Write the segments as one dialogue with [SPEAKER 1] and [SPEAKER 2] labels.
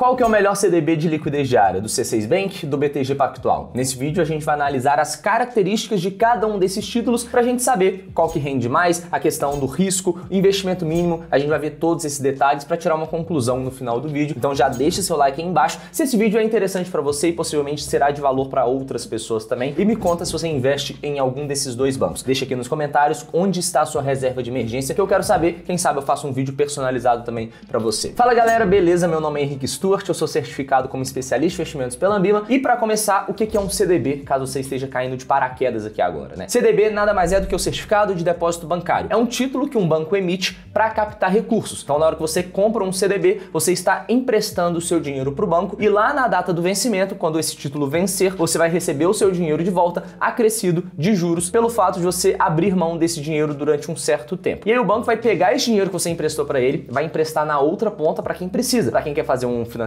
[SPEAKER 1] Qual que é o melhor CDB de liquidez diária? Do C6 Bank, do BTG Pactual? Nesse vídeo a gente vai analisar as características de cada um desses títulos para a gente saber qual que rende mais, a questão do risco, investimento mínimo, a gente vai ver todos esses detalhes para tirar uma conclusão no final do vídeo. Então já deixa seu like aí embaixo se esse vídeo é interessante para você e possivelmente será de valor para outras pessoas também. E me conta se você investe em algum desses dois bancos. Deixa aqui nos comentários onde está a sua reserva de emergência que eu quero saber, quem sabe eu faço um vídeo personalizado também para você. Fala galera, beleza? Meu nome é Henrique Stuart, eu sou certificado como especialista em investimentos pela Ambima. E para começar, o que é um CDB, caso você esteja caindo de paraquedas aqui agora, né? CDB nada mais é do que o certificado de depósito bancário. É um título que um banco emite para captar recursos. Então na hora que você compra um CDB, você está emprestando o seu dinheiro para o banco e lá na data do vencimento, quando esse título vencer, você vai receber o seu dinheiro de volta acrescido de juros pelo fato de você abrir mão desse dinheiro durante um certo tempo. E aí o banco vai pegar esse dinheiro que você emprestou para ele, vai emprestar na outra ponta para quem precisa, para quem quer fazer um financiamento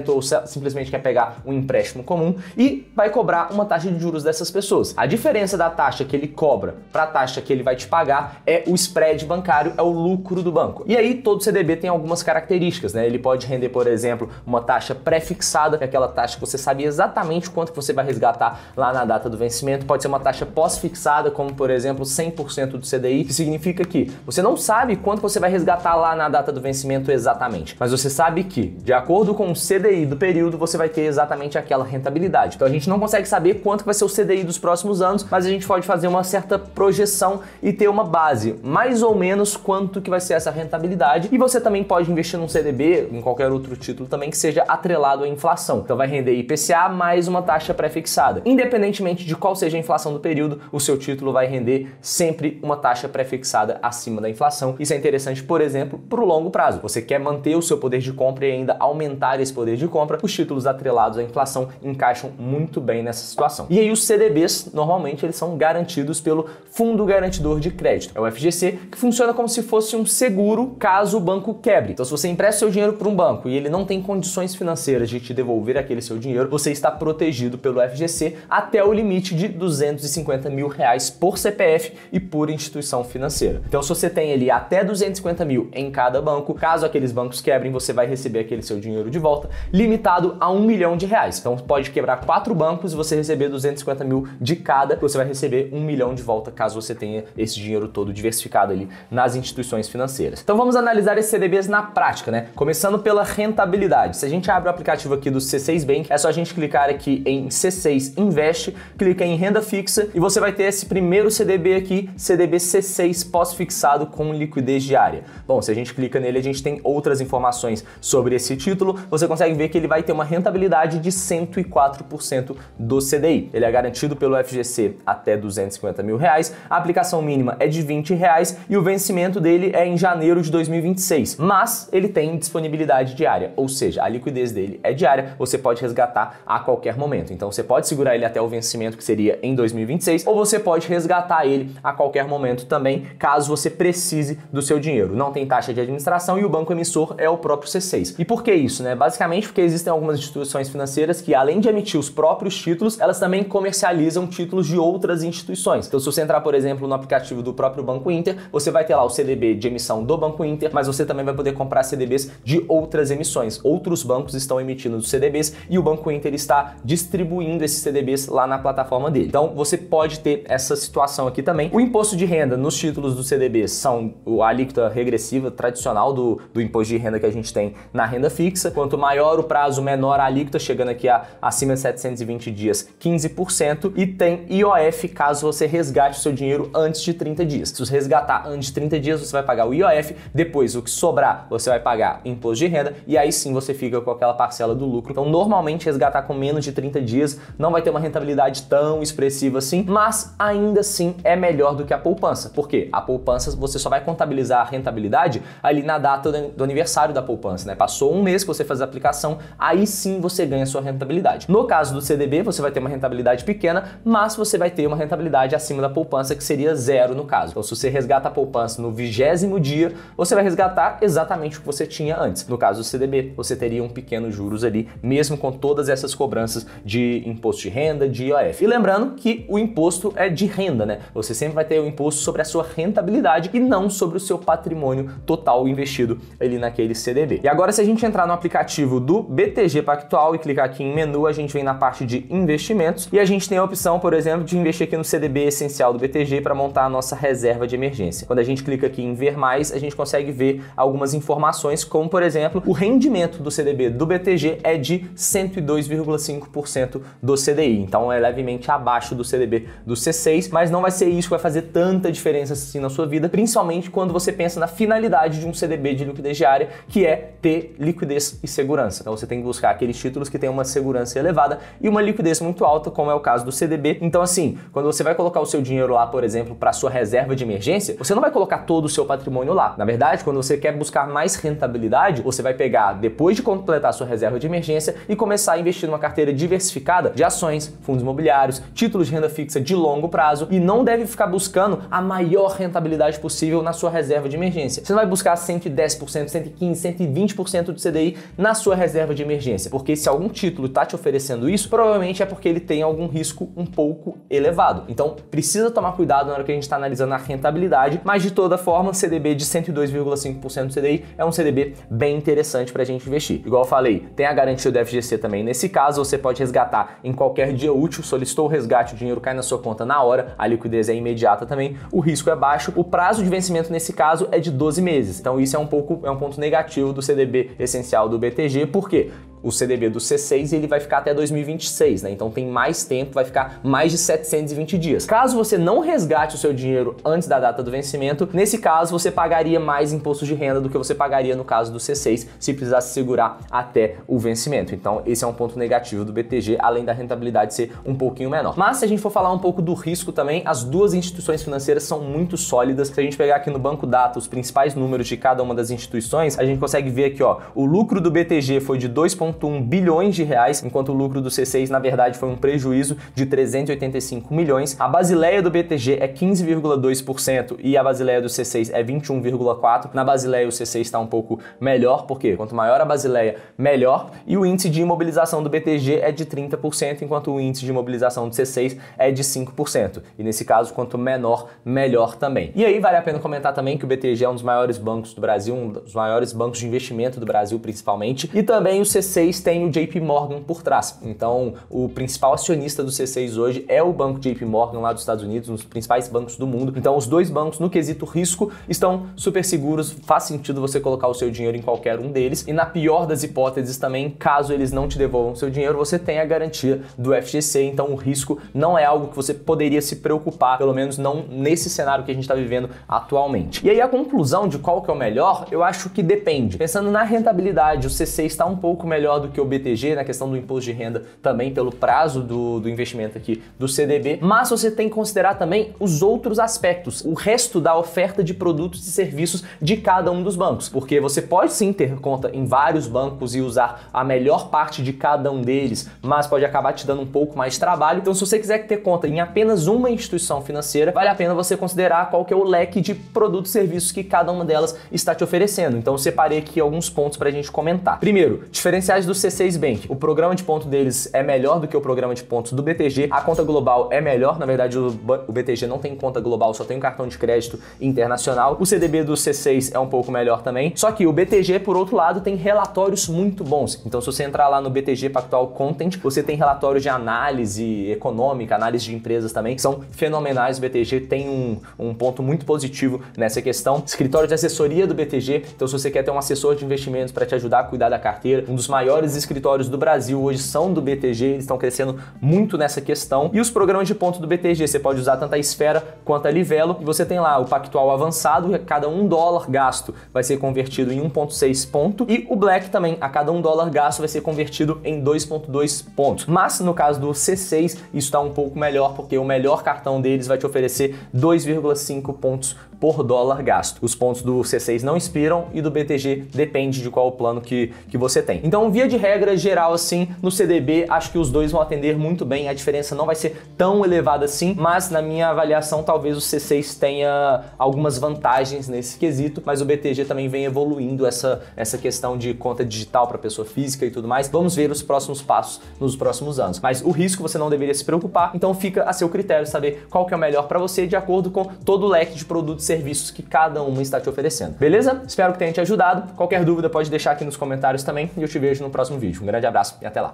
[SPEAKER 1] ou simplesmente quer pegar um empréstimo comum e vai cobrar uma taxa de juros dessas pessoas. A diferença da taxa que ele cobra para a taxa que ele vai te pagar é o spread bancário, é o lucro do banco. E aí todo CDB tem algumas características, né? Ele pode render, por exemplo, uma taxa pré-fixada, que é aquela taxa que você sabe exatamente quanto que você vai resgatar lá na data do vencimento. Pode ser uma taxa pós-fixada, como por exemplo 100% do CDI, que significa que você não sabe quanto você vai resgatar lá na data do vencimento exatamente, mas você sabe que, de acordo com o CDI do período, você vai ter exatamente aquela rentabilidade. Então a gente não consegue saber quanto vai ser o CDI dos próximos anos, mas a gente pode fazer uma certa projeção e ter uma base, mais ou menos quanto que vai ser essa rentabilidade. E você também pode investir num CDB, em qualquer outro título também, que seja atrelado à inflação. Então vai render IPCA mais uma taxa pré-fixada. Independentemente de qual seja a inflação do período, o seu título vai render sempre uma taxa pré-fixada acima da inflação. Isso é interessante, por exemplo, para o longo prazo. Você quer manter o seu poder de compra e ainda aumentar esse poder de compra, os títulos atrelados à inflação encaixam muito bem nessa situação. E aí os CDBs, normalmente, eles são garantidos pelo Fundo Garantidor de Crédito, é o FGC, que funciona como se fosse um seguro caso o banco quebre. Então se você empresta seu dinheiro para um banco e ele não tem condições financeiras de te devolver aquele seu dinheiro, você está protegido pelo FGC até o limite de R$250 mil por CPF e por instituição financeira. Então se você tem ali até 250 mil em cada banco, caso aqueles bancos quebrem, você vai receber aquele seu dinheiro de volta, limitado a R$1 milhão. Então pode quebrar 4 bancos e você receber 250 mil de cada, você vai receber R$1 milhão de volta caso você tenha esse dinheiro todo diversificado ali nas instituições financeiras. Então vamos analisar esses CDBs na prática, né? Começando pela rentabilidade. Se a gente abre o aplicativo aqui do C6 Bank, é só a gente clicar aqui em C6 Investe, clica em renda fixa e você vai ter esse primeiro CDB aqui, CDB C6 pós-fixado com liquidez diária. Bom, se a gente clica nele, a gente tem outras informações sobre esse título. Você consegue ver que ele vai ter uma rentabilidade de 104% do CDI. Ele é garantido pelo FGC até R$250 mil, a aplicação mínima é de R$20 e o vencimento dele é em janeiro de 2026, mas ele tem disponibilidade diária, ou seja, a liquidez dele é diária, você pode resgatar a qualquer momento. Então você pode segurar ele até o vencimento, que seria em 2026, ou você pode resgatar ele a qualquer momento também, caso você precise do seu dinheiro. Não tem taxa de administração e o banco emissor é o próprio C6. E por que isso, né? Basicamente porque existem algumas instituições financeiras que, além de emitir os próprios títulos, elas também comercializam títulos de outras instituições. Então se você entrar, por exemplo, no aplicativo do próprio Banco Inter, você vai ter lá o CDB de emissão do Banco Inter, mas você também vai poder comprar CDBs de outras emissões. Outros bancos estão emitindo os CDBs e o Banco Inter está distribuindo esses CDBs lá na plataforma dele. Então você pode ter essa situação aqui também. O imposto de renda nos títulos do CDBs são a alíquota regressiva tradicional do imposto de renda que a gente tem na renda fixa. Quanto maior o prazo, menor a alíquota, chegando aqui acima de 720 dias, 15%, e tem IOF caso você resgate o seu dinheiro antes de 30 dias. Se você resgatar antes de 30 dias, você vai pagar o IOF, depois o que sobrar, você vai pagar imposto de renda, e aí sim você fica com aquela parcela do lucro. Então, normalmente, resgatar com menos de 30 dias não vai ter uma rentabilidade tão expressiva assim, mas ainda assim é melhor do que a poupança. Por quê? A poupança, você só vai contabilizar a rentabilidade ali na data do aniversário da poupança, né? Passou um mês que você faz a aplicação, aí sim você ganha a sua rentabilidade. No caso do CDB, você vai ter uma rentabilidade pequena, mas você vai ter uma rentabilidade acima da poupança, que seria 0 no caso. Então, se você resgata a poupança no 20º dia, você vai resgatar exatamente o que você tinha antes. No caso do CDB, você teria um pequeno juros ali, mesmo com todas essas cobranças de imposto de renda, de IOF. E lembrando que o imposto é de renda, né? Você sempre vai ter o imposto sobre a sua rentabilidade e não sobre o seu patrimônio total investido ali naquele CDB. E agora, se a gente entrar no aplicativo aplicativo do BTG Pactual e clicar aqui em menu, a gente vem na parte de investimentos e a gente tem a opção, por exemplo, de investir aqui no CDB essencial do BTG para montar a nossa reserva de emergência. Quando a gente clica aqui em ver mais, a gente consegue ver algumas informações, como por exemplo, o rendimento do CDB do BTG é de 102,5% do CDI. Então é levemente abaixo do CDB do C6, mas não vai ser isso que vai fazer tanta diferença assim na sua vida, principalmente quando você pensa na finalidade de um CDB de liquidez diária, que é ter liquidez e segurança. Então você tem que buscar aqueles títulos que têm uma segurança elevada e uma liquidez muito alta, como é o caso do CDB. Então assim, quando você vai colocar o seu dinheiro lá, por exemplo, para sua reserva de emergência, você não vai colocar todo o seu patrimônio lá. Na verdade, quando você quer buscar mais rentabilidade, você vai pegar, depois de completar a sua reserva de emergência, e começar a investir numa carteira diversificada de ações, fundos imobiliários, títulos de renda fixa de longo prazo, e não deve ficar buscando a maior rentabilidade possível na sua reserva de emergência. Você não vai buscar 110%, 115%, 120% do CDI na sua reserva de emergência, porque se algum título está te oferecendo isso, provavelmente é porque ele tem algum risco um pouco elevado. Então, precisa tomar cuidado na hora que a gente está analisando a rentabilidade, mas de toda forma, CDB de 102,5% do CDI é um CDB bem interessante para a gente investir. Igual eu falei, tem a garantia do FGC também. Nesse caso, você pode resgatar em qualquer dia útil, solicitou o resgate, o dinheiro cai na sua conta na hora, a liquidez é imediata também, o risco é baixo, o prazo de vencimento nesse caso é de 12 meses. Então isso é um ponto negativo do CDB essencial do BTG, por quê? O CDB do C6 ele vai ficar até 2026, né? Então tem mais tempo, vai ficar mais de 720 dias. Caso você não resgate o seu dinheiro antes da data do vencimento, nesse caso você pagaria mais imposto de renda do que você pagaria no caso do C6 se precisasse segurar até o vencimento. Então esse é um ponto negativo do BTG, além da rentabilidade ser um pouquinho menor. Mas se a gente for falar um pouco do risco também, as duas instituições financeiras são muito sólidas. Se a gente pegar aqui no Banco Data os principais números de cada uma das instituições, a gente consegue ver aqui, ó, o lucro do BTG foi de 2,1 bilhões de reais, enquanto o lucro do C6 na verdade foi um prejuízo de 385 milhões. A Basileia do BTG é 15,2% e a Basileia do C6 é 21,4%. Na Basileia o C6 está um pouco melhor, porque quanto maior a Basileia, melhor, e o índice de imobilização do BTG é de 30%, enquanto o índice de imobilização do C6 é de 5%. E nesse caso, quanto menor, melhor também. E aí vale a pena comentar também que o BTG é um dos maiores bancos do Brasil, um dos maiores bancos de investimento do Brasil principalmente, e também o C6 tem o JP Morgan por trás. Então, o principal acionista do C6 hoje é o banco JP Morgan lá dos Estados Unidos, um dos principais bancos do mundo. Então, os dois bancos, no quesito risco, estão super seguros, faz sentido você colocar o seu dinheiro em qualquer um deles. E na pior das hipóteses também, caso eles não te devolvam o seu dinheiro, você tem a garantia do FGC, então o risco não é algo que você poderia se preocupar, pelo menos não nesse cenário que a gente está vivendo atualmente. E aí a conclusão de qual que é o melhor, eu acho que depende. Pensando na rentabilidade, o C6 está um pouco melhor do que o BTG, na questão do imposto de renda também pelo prazo do investimento aqui do CDB, mas você tem que considerar também os outros aspectos, o resto da oferta de produtos e serviços de cada um dos bancos, porque você pode sim ter conta em vários bancos e usar a melhor parte de cada um deles, mas pode acabar te dando um pouco mais de trabalho. Então se você quiser ter conta em apenas uma instituição financeira, vale a pena você considerar qual que é o leque de produtos e serviços que cada uma delas está te oferecendo. Então eu separei aqui alguns pontos para a gente comentar. Primeiro, diferenciais do C6 Bank. O programa de ponto deles é melhor do que o programa de pontos do BTG. A conta global é melhor. Na verdade, o BTG não tem conta global, só tem um cartão de crédito internacional. O CDB do C6 é um pouco melhor também. Só que o BTG, por outro lado, tem relatórios muito bons. Então, se você entrar lá no BTG Pactual Content, você tem relatórios de análise econômica, análise de empresas também, que são fenomenais. O BTG tem um ponto muito positivo nessa questão. Escritório de assessoria do BTG. Então, se você quer ter um assessor de investimentos para te ajudar a cuidar da carteira, um dos maiores escritórios do Brasil hoje são do BTG, eles estão crescendo muito nessa questão. E os programas de ponto do BTG, você pode usar tanto a Esfera quanto a Livelo, e você tem lá o Pactual Avançado, a cada $1 gasto vai ser convertido em 1,6 ponto, e o Black também, a cada $1 gasto vai ser convertido em 2,2 pontos. Mas no caso do C6, isso está um pouco melhor, porque o melhor cartão deles vai te oferecer 2,5 pontos por $1 gasto. Os pontos do C6 não expiram e do BTG depende de qual plano que você tem. Então, via de regra geral assim, no CDB, acho que os dois vão atender muito bem, a diferença não vai ser tão elevada assim, mas na minha avaliação, talvez o C6 tenha algumas vantagens nesse quesito, mas o BTG também vem evoluindo essa questão de conta digital para pessoa física e tudo mais. Vamos ver os próximos passos nos próximos anos. Mas o risco você não deveria se preocupar, então fica a seu critério saber qual que é o melhor para você de acordo com todo o leque de produtos e serviços que cada uma está te oferecendo. Beleza? Espero que tenha te ajudado. Qualquer dúvida pode deixar aqui nos comentários também e eu te vejo no próximo vídeo. Um grande abraço e até lá.